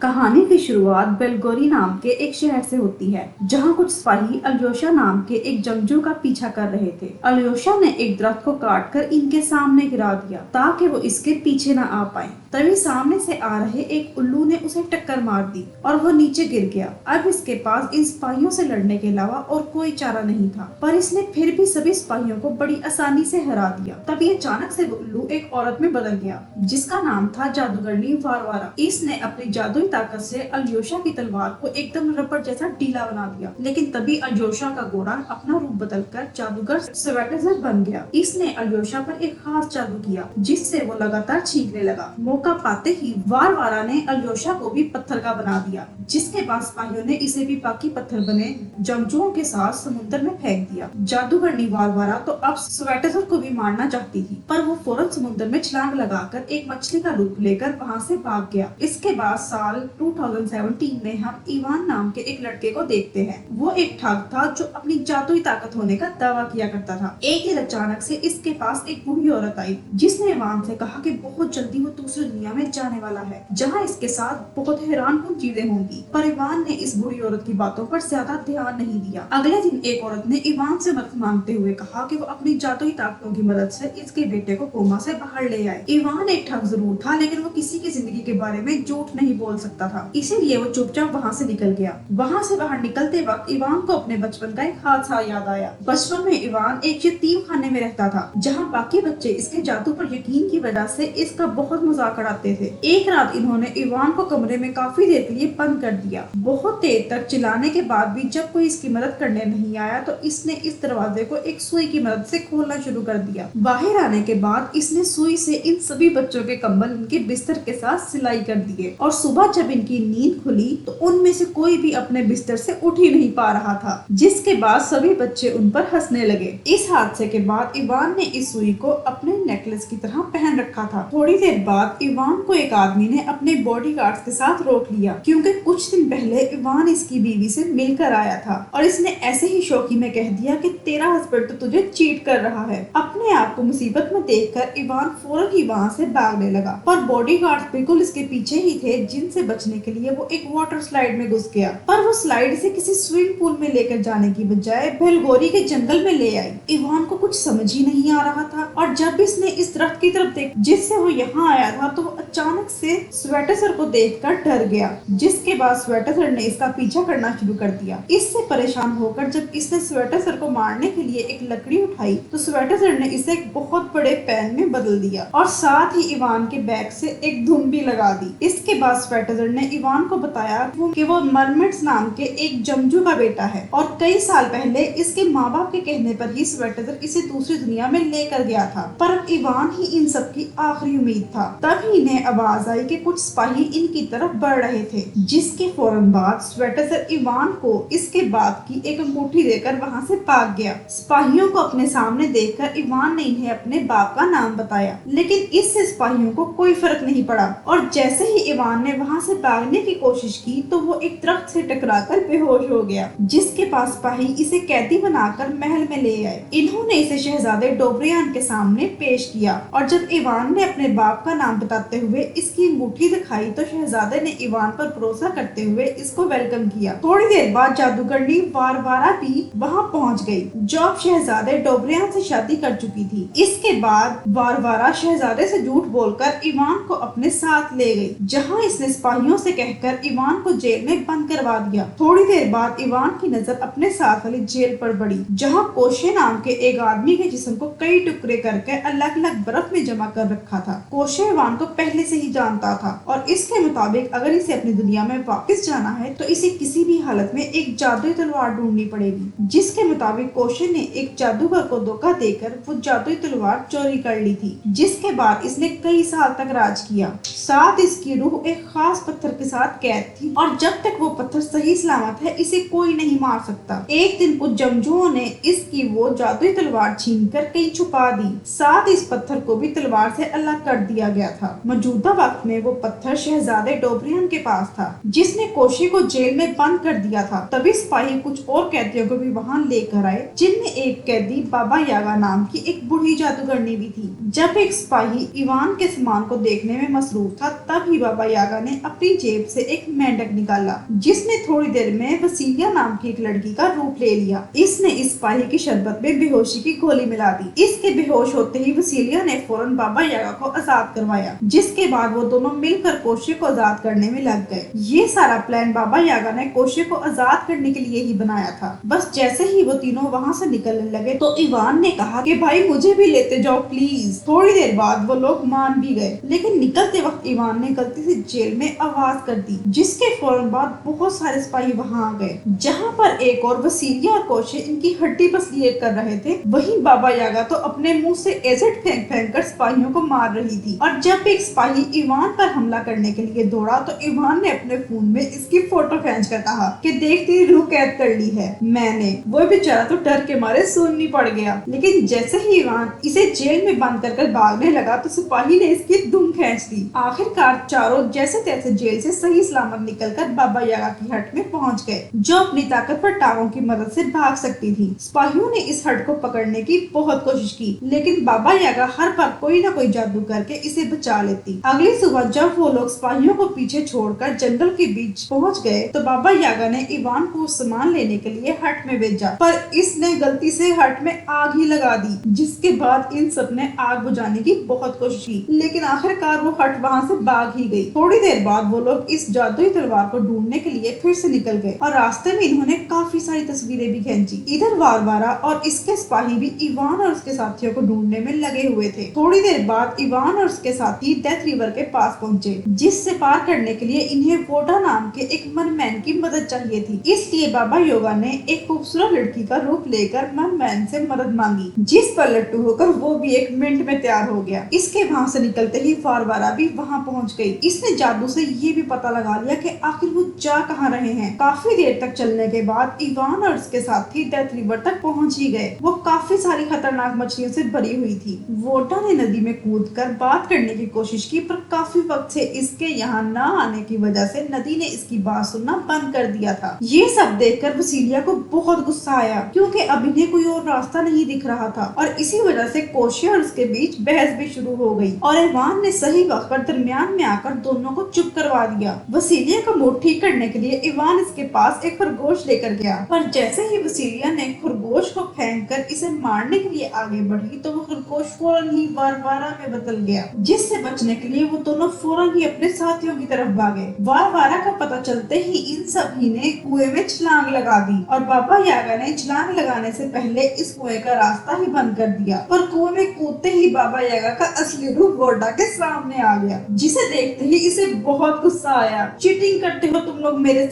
कहानी की शुरुआत बेलगोरी नाम के एक शहर से होती है, जहाँ कुछ सिपाही अल्योशा नाम के एक जंगजू का पीछा कर रहे थे। अल्योशा ने एक दरख्त को काटकर इनके सामने गिरा दिया ताकि वो इसके पीछे न आ पाए। तभी सामने से आ रहे एक उल्लू ने उसे टक्कर मार दी और वो नीचे गिर गया। अब इसके पास इन सिपाहियों से लड़ने के अलावा और कोई चारा नहीं था, पर इसने फिर भी सभी सिपाहियों को बड़ी आसानी से हरा दिया। तभी अचानक से वो उल्लू एक औरत में बदल गया, जिसका नाम था जादूगरनी वारवारा। इसने अपनी जादुई ताकत से अल्योशा की तलवार को एकदम रबड़ जैसा ढीला बना दिया। लेकिन तभी अल्योशा का घोड़ा अपना रूप बदलकर जादूगर स्वेटेजर बन गया। इसने अल्योशा पर एक खास जादू किया, जिससे वो लगातार छींकने लगा। मौका पाते ही वारवारा ने अल्योशा को भी पत्थर का बना दिया, जिसके बाद सिपाहियों ने इसे भी बाकी पत्थर बने जंगजुओं के साथ समुद्र में फेंक दिया। जादूगरनी वारवारा तो अब स्वेटेजर को भी मारना चाहती थी, पर वो फौरन समुद्र में छलांग लगाकर एक मछली का रूप लेकर वहाँ से भाग गया। इसके बाद साल 2017 में हम इवान नाम के एक लड़के को देखते हैं। वो एक ठग था जो अपनी जादुई ताकत होने का दावा किया करता था। एक दिन अचानक से इसके पास एक बूढ़ी औरत आई, जिसने इवान से कहा कि बहुत जल्दी वो दूसरी दुनिया में जाने वाला है, जहाँ इसके साथ बहुत हैरानकुन चीजें होंगी। पर इवान ने इस बूढ़ी औरत की बातों पर ज्यादा ध्यान नहीं दिया। अगले दिन एक औरत ने इवान से मदद मांगते हुए कहा कि वो अपनी जादुई ताकतों की मदद से इसके बेटे को कोमा से बाहर ले आए। इवान एक ठग जरूर था, लेकिन वो किसी की जिंदगी के बारे में झूठ नहीं बोल सकता था, इसीलिए वो चुपचाप वहाँ से निकल गया। वहाँ से बाहर निकलते वक्त इवान को अपने बचपन का एक हादसा याद आया। बचपन में इवान एक यतीम खाने में रहता था, जहाँ बाकी बच्चे इसके जादू पर यकीन की वजह से इसका बहुत मजाक उड़ाते थे। एक रात इन्होंने इवान को कमरे में काफी देर के लिए बंद कर दिया। बहुत देर तक चिल्लाने के बाद भी जब कोई इसकी मदद करने नहीं आया, तो इसने इस दरवाजे को एक सुई की मदद से खोलना शुरू कर दिया। बाहर आने के बाद इसने सुई से इन सभी बच्चों के कंबल इनके बिस्तर के साथ सिलाई कर दिए, और सुबह जब इनकी नींद खुली तो उनमें से कोई भी अपने बिस्तर से उठ ही नहीं पा रहा था, जिसके बाद सभी बच्चे उन पर हंसने लगे। इस हादसे के बाद इवान ने इस सुई को अपने नेकलेस की तरह पहन रखा था। थोड़ी देर बाद इवान को एक आदमी ने अपने बॉडीगार्ड्स के साथ रोक लिया, क्योंकि कुछ दिन पहले इवान इसकी बीवी से मिलकर आया था, और इसने ऐसे ही शौकी में कह दिया कि तेरा हस्बैंड तो तुझे चीट कर रहा है। अपने आप को मुसीबत में देखकर इवान फौरन ही वहाँ से भागने लगा, पर बॉडीगार्ड्स बिल्कुल इसके पीछे ही थे, जिनसे बचने के लिए वो एक वाटर स्लाइड में घुस गया। पर वो स्लाइड से किसी स्विमिंग पूल में लेकर जाने की बजाय बेलगोरी के जंगल में ले आई। इवान को कुछ समझ ही नहीं आ रहा था, और जब इसने इस दरख्त की तरफ देखा जिससे वो यहाँ आया था, तो वो अचानक से स्वेटेजर को देखकर डर गया, जिसके बाद स्वेटेजर ने इसका पीछा करना शुरू कर दिया। इससे परेशान होकर जब इसने स्वेटेजर को मारने के लिए एक लकड़ी उठाई, तो स्वेटेजर ने इसे एक बहुत बड़े पैन में बदल दिया, और साथ ही इवान के बैग से एक धुन भी लगा दी। इसके बाद स्वेटेजर ने इवान को बताया कि वो मरमेड्स नाम के एक जंगजू का बेटा है, और कई साल पहले इसके माँ बाप के कहने पर ही स्वेटेजर इसे दूसरी दुनिया में लेकर गया था। पर अब इवान ही इन सब की आखिरी उम्मीद था। तभी इन्हें आवाज आई कि कुछ सिपाही इनकी तरफ बढ़ रहे थे, जिसके फौरन बाद स्वेटेजर इवान को इसके बाद की एक अंगूठी देकर वहाँ से भाग गया। सिपाहियों को अपने सामने देखकर इवान ने इन्हें अपने बाप का नाम बताया, लेकिन इससे सिपाहियों को कोई फर्क नहीं पड़ा, और जैसे ही इवान ने वहाँ से भागने की कोशिश की तो वो एक दरख्त से टकराकर बेहोश हो गया, जिसके पास सिपाही इसे कैदी बनाकर महल में ले आए। इन्होंने इसे शहजादे डोबरियान के सामने पेश किया, और जब इवान ने अपने बाप का नाम बताते हुए इसकी अंगूठी दिखाई, तो शहजादे ने इवान पर भरोसा करते हुए इसको वेलकम किया। थोड़ी देर बाद जादूगरनी वारवारा भी वहाँ पहुँच गई, जो अब शहजादे डोबरियान से शादी कर चुकी थी। इसके बाद वारवारा शहजादे से झूठ बोलकर इवान को अपने साथ ले गई, जहाँ इसने सिपाहियों से कहकर इवान को जेल में बंद करवा दिया। थोड़ी देर बाद इवान की नजर अपने साथ वाली जेल पर पड़ी, जहाँ कोशे नाम के एक आदमी के जिस्म को कई टुकड़े करके अलग अलग बर्फ में जमा कर रखा था। कोशे इवान को पहले से ही जानता था, और इसके मुताबिक अगर इसे अपनी दुनिया में वापस जाना है तो इसे किसी भी हालत में एक जादुई तलवार ढूंढनी पड़ेगी। जिसके मुताबिक कोशे ने एक जादूगर को धोखा देकर वो जादुई तलवार चोरी कर ली थी, जिसके बाद इसने कई साल तक राज किया। साथ इसकी रूह एक खास पत्थर के साथ कैद थी, और जब तक वो पत्थर सही सलामत है इसे कोई नहीं मार सकता। एक दिन कुछ जंगजुओं ने इसकी वो जादुई तलवार छीनकर कहीं छुपा दी। साथ इस पत्थर को भी तलवार से अलग कर दिया गया था। था। मौजूदा वक्त में वो पत्थर शहजादे डोबरियान के पास था, जिसने कोशे को जेल में बंद कर दिया था। तभी सिपाही कुछ और कैदियों को भी वहाँ लेकर आए, जिनमें एक कैदी बाबा यागा नाम की एक बूढ़ी जादूगरनी भी थी। जब एक सिपाही इवान के सामान को देखने में मसरूफ था, तभी बाबा यागा ने अपनी जेब से एक मेंढक निकाला, जिसने थोड़ी देर में वसीलिया नाम की एक लड़की का रूप ले लिया। इसने इस सिपाही की शरबत में बेहोशी की गोली मिला दी। इसके बेहोश होते ही वसीलिया ने फौरन बाबा यागा को आजाद करवाया, जिसके बाद वो दोनों मिलकर कोशे को आजाद करने में लग गए। ये सारा प्लान बाबा यागा ने कोशे को आजाद करने के लिए ही बनाया था। बस जैसे ही वो तीनों वहाँ से निकलने लगे तो इवान ने कहा कि भाई मुझे भी लेते जाओ प्लीज। थोड़ी देर बाद वो लोग मान भी गए, लेकिन निकलते वक्त इवान ने गलती से जेल में आवाज कर दी, जिसके फौरन बाद बहुत सारे सिपाही वहाँ आ गए। जहाँ पर एक और वसीलिया और कोशे इनकी हड्डी बसलिए कर रहे थे, वहीं बाबा यागा तो अपने मुंह से एसिड फेंक फेंक कर सिपाहियों को मार रही थी। और जब एक सिपाही इवान पर हमला करने के लिए दौड़ा तो इवान ने अपने फोन में इसकी फोटो खींच कर कहा कि देख तेरी रूह कैद कर ली है मैंने। वो बेचारा तो डर के मारे सुन्नी पड़ गया, लेकिन जैसे ही इवान इसे जेल में बंद कर भागने लगा तो सिपाही ने इसकी दुम खींच दी। आखिरकार चारों जैसे तैसे जेल से सही सलामत निकलकर बाबा यागा की हट में पहुंच गए, जो अपनी ताकतवर टांगों की मदद से भाग सकती थी। सिपाहियों ने इस हट को पकड़ने की बहुत कोशिश की, लेकिन बाबा यागा हर बार कोई न कोई जादू करके इसे बचा लेती। अगली सुबह जब वो लोग सिपाहियों को पीछे छोड़कर जंगल के बीच पहुंच गए तो बाबा यागा ने इवान को सामान लेने के लिए हट में भेजा, पर इसने गलती से हट में आग ही लगा दी, जिसके बाद इन सब ने आग बुझाने की बहुत कोशिश की, लेकिन आखिरकार वो हट वहाँ से भाग ही गई। थोड़ी देर बाद वो लोग इस जादुई तलवार को ढूंढने के लिए फिर से निकल गए और रास्ते में इन्होंने काफी सारी तस्वीरें भी खींची। इधर वारवारा और इसके सिपाही भी इवान और उसके साथियों को ढूंढने में लगे हुए थे। थोड़ी देर बाद इवान और उसके साथी डेथ रिवर के पास पहुंचे, जिससे पार करने के लिए इन्हें वोडा नाम के एक मरमैन की मदद चाहिए थी। इसलिए बाबा योगा ने एक खूबसूरत लड़की का रूप लेकर मरमैन से मदद मांगी, जिस पर लट्टू होकर वो भी एक मिनट में तैयार हो गया। इसके वहाँ से निकलते ही वारवारा भी वहाँ पहुँच गई। इसने जादू से ये भी पता लगा लिया कि आखिर वो जा कहाँ रहे हैं। काफी देर तक चलने के बाद इवान और उसके साथी डेथ रिवर तक पहुँच ही गए। वो काफी सारी खतरनाक मछलियों से भरी हुई थी। वोडा ने नदी में कूदकर बात करने की कोशिश की, पर काफी वक्त से इसके यहाँ न आने की वजह से नदी ने इसकी बात सुनना बंद कर दिया था। ये सब देखकर वसीलिया को बहुत गुस्सा आया, क्योंकि अब इन्हें कोई और रास्ता नहीं दिख रहा था और इसी वजह से कोशे और उसके बीच बहस भी शुरू हो गई और इवान ने सही वक्त पर दरमियान में आकर दोनों को चुप करवा दिया। वसीलिया का मूड ठीक करने के लिए इवान इसके पास एक खरगोश लेकर गया, पर जैसे ही वसीलिया ने खरगोश को फेंक कर इसे मारने के लिए आगे बढ़ी तो वो खरगोश फौरन ही वारवारा में बदल गया, जिससे बचने के लिए वो दोनों फौरन ही अपने साथियों की तरफ भागे। वारवारा का पता चलते ही इन सभी ने कुएं में छलांग लगा दी और बाबा यागा ने छलांग लगाने से पहले इस कुएं का रास्ता ही बंद कर दिया। पर कुएं में कूदते ही बाबा यागा का असली रूप वोडा के सामने आ गया, जिसे देखते ही इसे बहुत गुस्सा आया। चीटिंग करते हो तुम लोग मेरे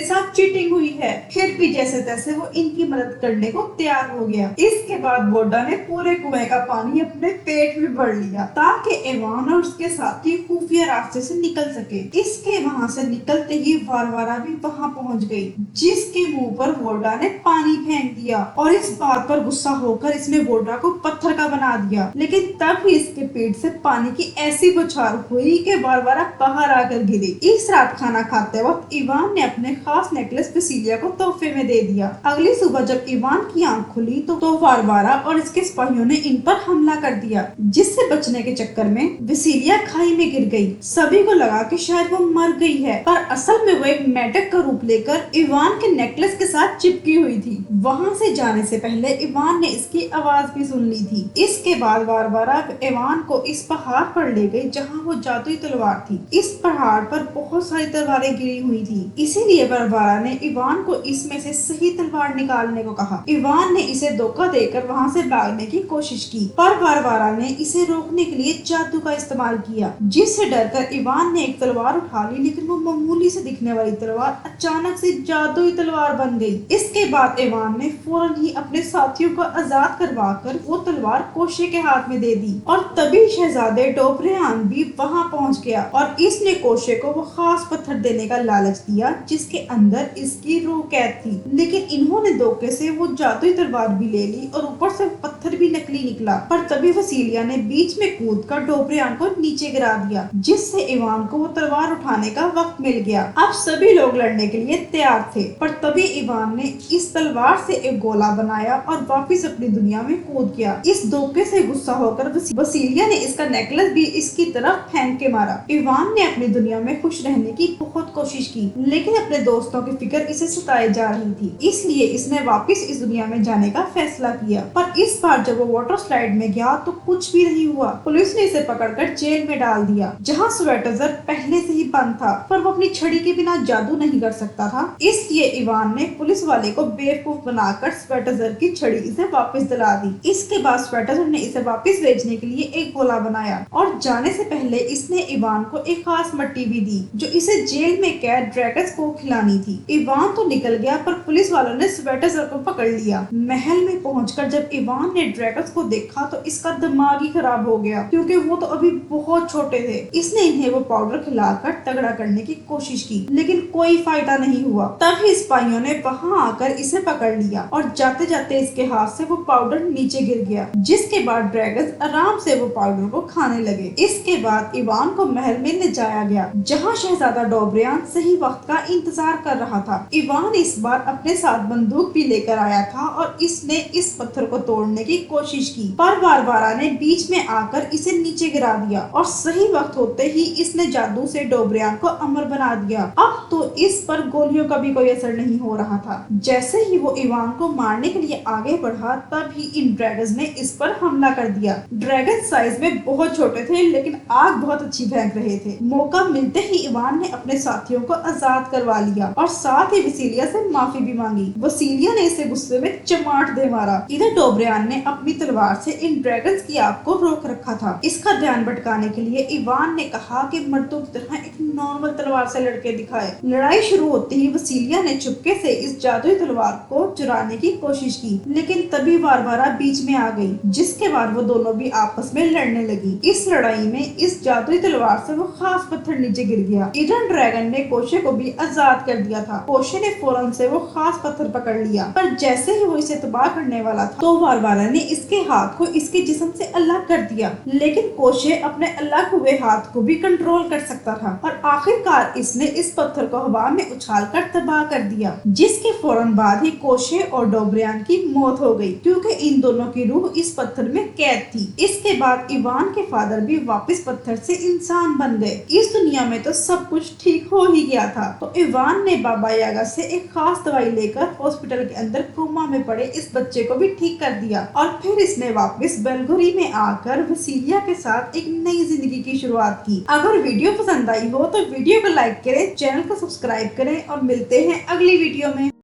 साथ चीटिंग हुई है। फिर भी जैसे तैसे वो इनकी मदद करने को तैयार हो गया। इसके बाद वोडा ने पूरे कुएं का पानी अपने पेट में भर लिया, ताकि इवान और उसके साथी खुफिया रास्ते से निकल सके। इसके वहाँ से निकलते ही वारवारा भी वहाँ पहुँच गई, जिसके मुंह पर वोडा ने पानी फेंक दिया और इस बात पर गुस्सा होकर इसने वोडा को पत्थर का बना दिया। लेकिन तब ही इसके पेट से पानी की ऐसी बौछार हुई कि वारवारा बाहर आकर गिरी। इस रात खाना खाते वक्त इवान ने अपने खास नेकलेस वसीलिया को तोहफे में दे दिया। अगली सुबह जब इवान की आंख खुली तो वारवारा और इसके सिपाहियों ने इन पर हमला कर दिया, जिससे बचने के चक्कर में वसीलिया खाई में गिर गई। सभी को लगा कि शायद वो मर गई है, पर असल में वो एक मेंढक का रूप लेकर इवान के नेकलेस के साथ चिपकी हुई थी। वहाँ से जाने से पहले इवान ने इसकी आवाज भी सुन ली थी। इसके बाद वारवारा इवान को इस पहाड़ पर ले गई जहाँ वो जादुई तलवार थी। इस पहाड़ पर बहुत सारी तलवारें गिरी हुई थी, इसीलिए वारवारा ने इवान को इसमें से सही तलवार निकालने को कहा। इवान ने इसे धोखा देकर वहाँ से भागने की कोशिश की, पर वारवारा ने इसे रोकने के लिए जादू का इस्तेमाल किया, जिससे डरकर इवान ने एक तलवार उठा ली, लेकिन वो मामूली से दिखने वाली तलवार अचानक से जादुई तलवार बन गई। इसके बाद इवान ने फौरन ही अपने साथियों को आजाद करवाकर वो तलवार कोशे के हाथ में दे दी और तभी शहजादे डोबरेआन भी वहाँ पहुँच गया और इसने कोशे को वो खास पत्थर देने का लालच दिया, जिसके अंदर इसकी रूह कैद थी। लेकिन इन्होंने धोखे से वो जादुई तलवार भी ले ली और ऊपर से पत्थर भी नकली निकला। पर तभी वसीलिया ने बीच में कूदकर डोबरे डोब्रियान को नीचे गिरा दिया, जिससे इवान को वो तलवार उठाने का वक्त मिल गया। अब सभी लोग लड़ने के लिए तैयार थे, पर तभी इवान ने इस तलवार से एक गोला बनाया और वापस अपनी दुनिया में कूद गया। इस धोखे से गुस्सा होकर वसीलिया ने इसका नेकलेस भी इसकी तरफ फेंक के मारा। इवान ने अपनी दुनिया में खुश रहने की बहुत कोशिश की, लेकिन अपने दोस्तों की फिक्र इसे सताए जा रही थी, इसलिए इसने वापस इस दुनिया में जाने का फैसला किया। पर इस बार जब वो वाटर स्लाइड में गया तो कुछ भी नहीं हुआ। पुलिस ने इसे पकड़कर जेल में डाल दिया, जहाँ स्वेटजर पहले से ही बंद था, पर वो अपनी छड़ी के बिना जादू नहीं कर सकता था। इसलिए इवान ने पुलिस वाले को बेवकूफ बनाकर स्वेटजर की छड़ी इसे वापस दिला दी। इसके बाद स्वेटजर ने इसे वापस भेजने के लिए एक गोला बनाया और जाने से पहले इसने इवान को एक खास मट्टी भी दी, जो इसे जेल में कैद ड्रैगन्स को खिलानी थी। इवान तो निकल गया, पर पुलिस वालों ने स्वेटजर को पकड़ लिया। महल में पहुंचकर जब इवान ने ड्रैगन्स को देखा तो इसका दिमाग ही खराब हो गया, क्योंकि वो तो अभी बहुत छोटे थे। इसने इन्हें वो पाउडर खिलाकर तगड़ा करने की कोशिश की, लेकिन कोई फायदा नहीं हुआ। तभी सिपाहियों ने वहां आकर इसे पकड़ लिया और जाते जाते इसके हाथ से वो पाउडर नीचे गिर गया, जिसके बाद ड्रैगन्स आराम से वो पाउडर को खाने लगे। इसके बाद इवान को महल में ले जाया गया, जहाँ शहजादा डोब्रियान सही वक्त का इंतजार कर रहा था। इवान इस बार अपने साथ बंदूक भी लेकर आया था और इसने इस पत्थर को तोड़ने की कोशिश की, पर बारबारा ने बीच में आकर इसे नीचे गिरा दिया और सही वक्त होते ही इसने जादू से डोब्रियान को अमर बना दिया। अब तो इस पर गोलियों का भी कोई असर नहीं हो रहा था। जैसे ही वो इवान को मारने के लिए आगे बढ़ा, तभी इन ड्रैगन्स ने इस पर हमला कर दिया। ड्रैगन साइज में बहुत छोटे थे, लेकिन आग बहुत अच्छी फेंक रहे थे। मौका मिलते ही इवान ने अपने साथियों को आजाद करवा लिया और साथ ही वसीलिया से माफी भी मांगी। वसीलिया ने इसे गुस्से में चमाट दे मारा। इधर डोब्रियान ने अपनी तलवार से इन ड्रैगन्स की आग को रोक रखा था। इसका ध्यान भटकाने के लिए इवान ने कहा कि मर्दों की तरह एक नॉर्मल तलवार से लड़के दिखाए। लड़ाई शुरू होते ही वसीलिया ने चुपके से इस जादुई तलवार को चुराने की कोशिश की, लेकिन तभी बारबारा बीच में आ गई, जिसके बाद वो दोनों भी आपस में लड़ने लगी। इस लड़ाई में इस जादुई तलवार से वो खास पत्थर नीचे गिर गया। इडन ड्रैगन ने कोशे को भी आजाद कर दिया था। कोशे ने फौरन से वो खास पत्थर पकड़ लिया, पर जैसे ही वो इसे तबाह करने वाला था तो बारबारा ने इसके हाथ को इसके जिस्म से अलग कर दिया, लेकिन कोशे अपने अलग हुए हाथ को भी कंट्रोल कर सकता था और आखिरकार इसने इस पत्थर को हवा में उछालकर तबाह कर दिया, जिसके फौरन बाद ही कोशे और डोब्रियान की मौत हो गई, क्योंकि इन दोनों की रूह इस पत्थर में कैद थी। इसके बाद इवान के फादर भी वापस पत्थर से इंसान बन गए। इस दुनिया में तो सब कुछ ठीक हो ही गया था, तो इवान ने बाबा यागा से एक खास दवाई लेकर हॉस्पिटल के अंदर कोमा में पड़े इस बच्चे को भी ठीक कर दिया और फिर इसने वापस बेलगोरी में आकर वसीलिया के साथ एक नई जिंदगी की शुरुआत की। अगर वीडियो पसंद आई हो तो वीडियो को लाइक करें, चैनल को सब्सक्राइब करें और मिलते हैं अगली वीडियो में।